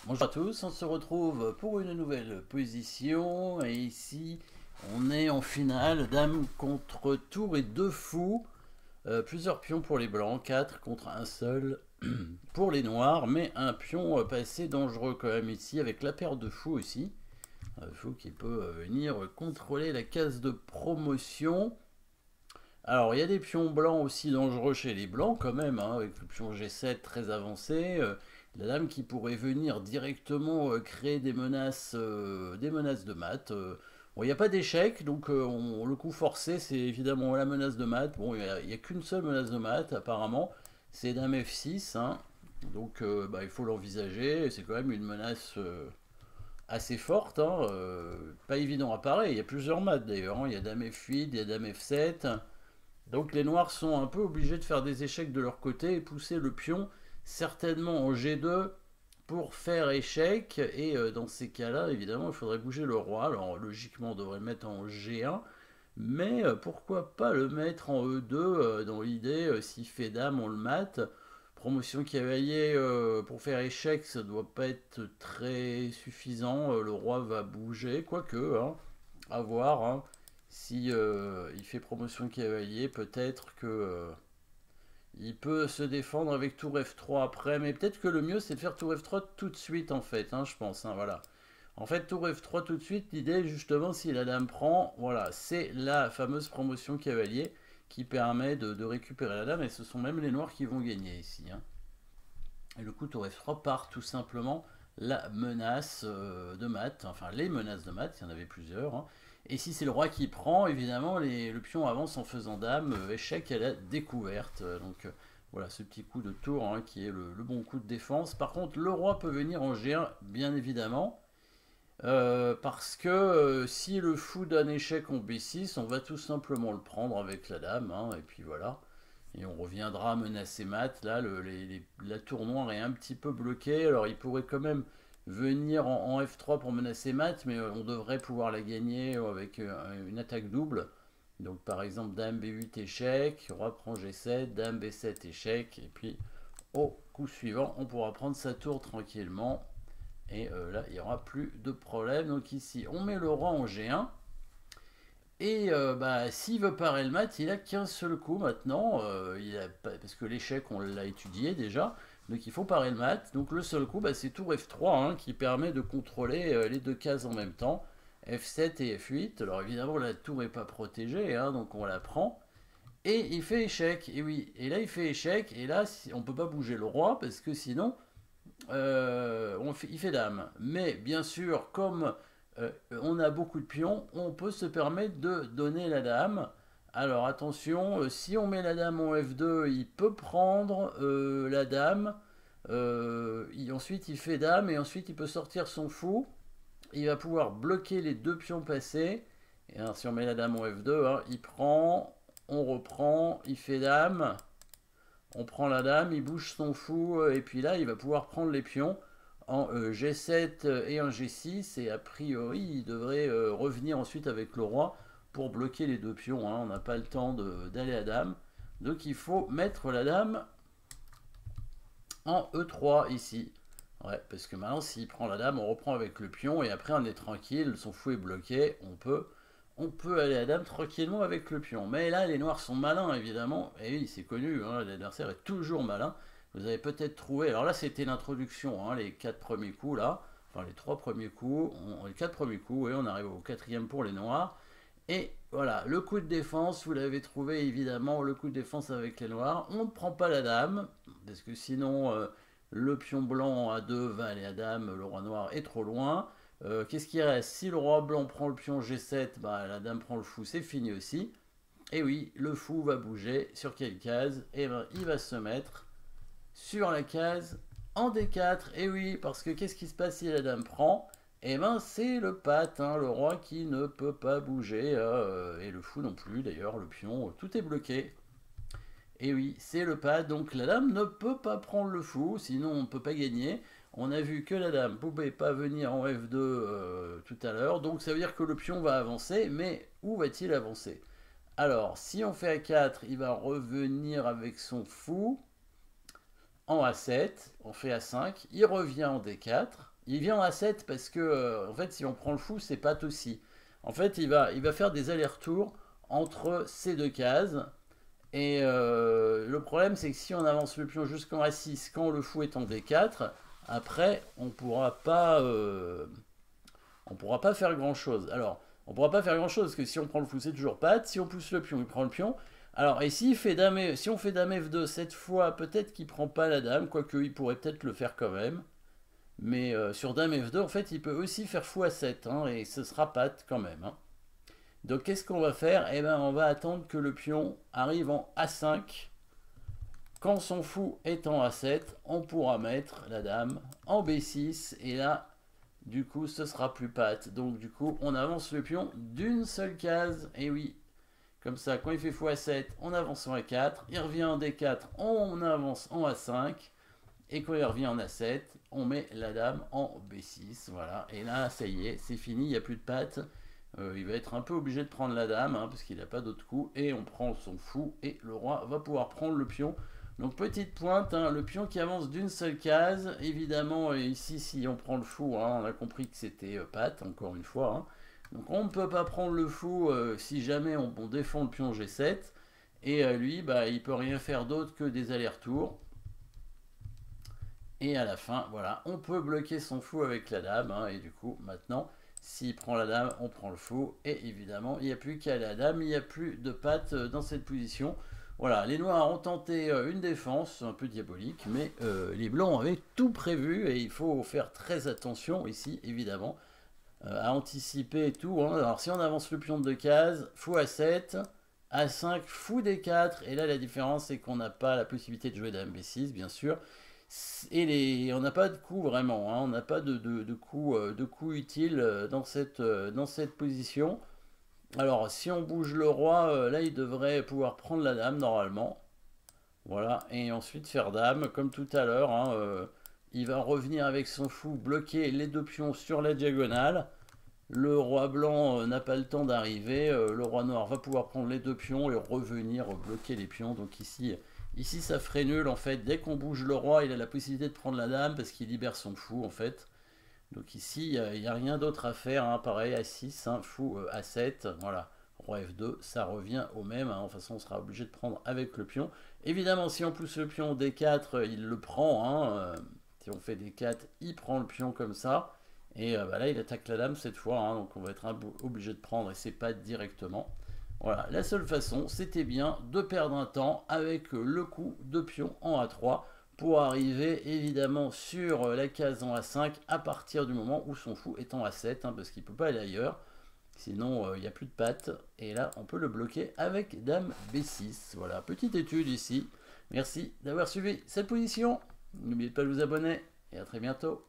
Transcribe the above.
Bonjour à tous, on se retrouve pour une nouvelle position et ici on est en finale, dame contre tour et deux fous, plusieurs pions pour les blancs, 4 contre un seul pour les noirs, mais un pion pas assez dangereux quand même ici avec la paire de fous aussi, un fou qui peut venir contrôler la case de promotion. Alors il y a des pions blancs aussi dangereux chez les blancs quand même, hein, avec le pion G7 très avancé. La dame qui pourrait venir directement créer des menaces de mat. Bon, il n'y a pas d'échec, donc le coup forcé c'est évidemment la menace de mat. Bon, il n'y a qu'une seule menace de mat apparemment, c'est dame F6. Hein. Donc bah, il faut l'envisager, c'est quand même une menace assez forte. Hein, pas évident à parer, il y a plusieurs mates d'ailleurs. Hein. Il y a dame F8, il y a dame F7. Donc les noirs sont un peu obligés de faire des échecs de leur côté et pousser le pion certainement en G2 pour faire échec. Et dans ces cas-là, évidemment, il faudrait bouger le roi. Alors logiquement, on devrait le mettre en G1. Mais pourquoi pas le mettre en E2 dans l'idée, s'il fait dame, on le mate. Promotion cavalier pour faire échec, ça doit pas être très suffisant. Le roi va bouger, quoique, hein, à voir. Hein. Si il fait promotion cavalier, peut-être que il peut se défendre avec tour F3 après, mais peut-être que le mieux c'est de faire tour F3 tout de suite en fait, hein, je pense. Hein, voilà. En fait, tour F3 tout de suite, l'idée justement si la dame prend, voilà, c'est la fameuse promotion cavalier qui permet de récupérer la dame, et ce sont même les noirs qui vont gagner ici. Hein. Et le coup tour F3 part tout simplement la menace de mat, enfin les menaces de mat, il y en avait plusieurs. Hein. Et si c'est le roi qui prend, évidemment, le pion avance en faisant dame, échec à la découverte. Donc voilà, ce petit coup de tour hein, qui est le bon coup de défense. Par contre, le roi peut venir en G1, bien évidemment, parce que si le fou donne échec en B6, on va tout simplement le prendre avec la dame, hein, et puis voilà. Et on reviendra menacer mat. Là, la tour noire est un petit peu bloquée. Alors, il pourrait quand même venir en F3 pour menacer mat, mais on devrait pouvoir la gagner avec une attaque double. Donc, par exemple, dame B8 échec, roi prend G7, dame B7 échec, et puis au coup suivant, on pourra prendre sa tour tranquillement. Et là, il n'y aura plus de problème. Donc ici, on met le roi en G1. Et bah, s'il veut parer le mat, il a qu'un seul coup maintenant. Parce que l'échec, on l'a étudié déjà. Donc il faut parer le mat. Donc le seul coup, bah, c'est tour F3 hein, qui permet de contrôler les deux cases en même temps. F7 et F8. Alors évidemment, la tour n'est pas protégée, hein, donc on la prend. Et il fait échec. Et oui, et là il fait échec. Et là, on ne peut pas bouger le roi parce que sinon, il fait dame. Mais bien sûr, comme on a beaucoup de pions, on peut se permettre de donner la dame. Alors attention, si on met la dame en F2, il peut prendre la dame. Ensuite, il fait dame et ensuite il peut sortir son fou. Il va pouvoir bloquer les deux pions passés. Et alors, si on met la dame en F2, hein, il prend, on reprend, il fait dame. On prend la dame, il bouge son fou, et puis là, il va pouvoir prendre les pions en G7 et en G6, et a priori, il devrait revenir ensuite avec le roi pour bloquer les deux pions. Hein. On n'a pas le temps d'aller à dame. Donc il faut mettre la dame en E3 ici. Ouais, parce que maintenant, s'il prend la dame, on reprend avec le pion, et après, on est tranquille, son fou est bloqué, on peut aller à dame tranquillement avec le pion. Mais là, les noirs sont malins, évidemment. Et oui, c'est connu, hein, l'adversaire est toujours malin. Vous avez peut-être trouvé... Alors là, c'était l'introduction, hein, les 4 premiers coups, là. Enfin, les 3 premiers coups, les 4 premiers coups, et on arrive au quatrième pour les noirs. Et voilà, le coup de défense, vous l'avez trouvé, évidemment, le coup de défense avec les noirs. On ne prend pas la dame, parce que sinon, le pion blanc à 2 va aller à dame, le roi noir est trop loin. Qu'est-ce qui reste? Si le roi blanc prend le pion G7, bah, la dame prend le fou, c'est fini aussi. Et oui, le fou va bouger sur quelle case? Et ben, il va se mettre sur la case en D4. Et oui, parce que qu'est-ce qui se passe si la dame prend? Et ben, c'est le pat, hein, le roi qui ne peut pas bouger, et le fou non plus, d'ailleurs, le pion, tout est bloqué. Et oui, c'est le pas, donc la dame ne peut pas prendre le fou, sinon on ne peut pas gagner. On a vu que la dame ne pouvait pas venir en F2 tout à l'heure, donc ça veut dire que le pion va avancer, mais où va-t-il avancer? Alors, si on fait A4, il va revenir avec son fou en A7, on fait A5, il revient en D4, Il vient en A7 parce que, en fait, si on prend le fou, c'est patte aussi. En fait, il va faire des allers-retours entre ces deux cases. Et le problème, c'est que si on avance le pion jusqu'en A6, quand le fou est en D4, après, on pourra pas faire grand-chose. Alors, on pourra pas faire grand-chose, parce que si on prend le fou, c'est toujours patte. Si on pousse le pion, il prend le pion. Alors, et si on fait dame F2 cette fois, peut-être qu'il prend pas la dame, quoique il pourrait peut-être le faire quand même. Mais sur dame F2, en fait, il peut aussi faire fou A7, hein, et ce sera patte quand même. Hein. Donc, qu'est-ce qu'on va faire? Eh ben, on va attendre que le pion arrive en A5. Quand son fou est en A7, on pourra mettre la dame en B6, et là, du coup, ce sera plus patte. Donc, du coup, on avance le pion d'une seule case. Et oui, comme ça, quand il fait fou A7, on avance en A4. Il revient en D4, on avance en A5. Et quand il revient en A7, on met la dame en B6. Voilà. Et là, ça y est, c'est fini, il n'y a plus de patte. Il va être un peu obligé de prendre la dame, hein, parce qu'il n'a pas d'autre coup. Et on prend son fou, et le roi va pouvoir prendre le pion. Donc petite pointe, hein, le pion qui avance d'une seule case. Évidemment, ici, si on prend le fou, hein, on a compris que c'était patte, encore une fois. Hein. Donc on ne peut pas prendre le fou si jamais on défend le pion G7. Et lui, bah, il peut rien faire d'autre que des allers-retours. Et à la fin, voilà, on peut bloquer son fou avec la dame. Hein, et du coup, maintenant, s'il prend la dame, on prend le fou. Et évidemment, il n'y a plus qu'à la dame, il n'y a plus de patte dans cette position. Voilà, les noirs ont tenté une défense un peu diabolique, mais les blancs avaient tout prévu et il faut faire très attention ici, évidemment, à anticiper et tout. Hein. Alors si on avance le pion de 2 cases, fou A7, A5, fou D4, et là la différence c'est qu'on n'a pas la possibilité de jouer dame B6, bien sûr. Et on n'a pas de coup vraiment, hein. On n'a pas de coup utile dans cette position. Alors, si on bouge le roi, là, il devrait pouvoir prendre la dame, normalement. Voilà, et ensuite faire dame, comme tout à l'heure. Hein, il va revenir avec son fou, bloquer les deux pions sur la diagonale. Le roi blanc n'a pas le temps d'arriver. Le roi noir va pouvoir prendre les deux pions et revenir bloquer les pions. Donc ici, ça ferait nul, en fait. Dès qu'on bouge le roi, il a la possibilité de prendre la dame, parce qu'il libère son fou, en fait. Donc ici, il n'y a rien d'autre à faire, hein. Pareil, A6, hein, fou A7, voilà, roi F2, ça revient au même, hein. De toute façon, on sera obligé de prendre avec le pion. Évidemment, si on pousse le pion D4, il le prend, hein. Si on fait D4, il prend le pion comme ça, et bah là, il attaque la dame cette fois, hein. Donc on va être obligé de prendre, et c'est pas directement. Voilà, la seule façon, c'était bien de perdre un temps avec le coup de pion en A3, pour arriver évidemment sur la case en A5 à partir du moment où son fou est en A7, hein, parce qu'il ne peut pas aller ailleurs, sinon il n'y a plus de patte, et là on peut le bloquer avec dame B6. Voilà, petite étude ici. Merci d'avoir suivi cette position. N'oubliez pas de vous abonner, et à très bientôt.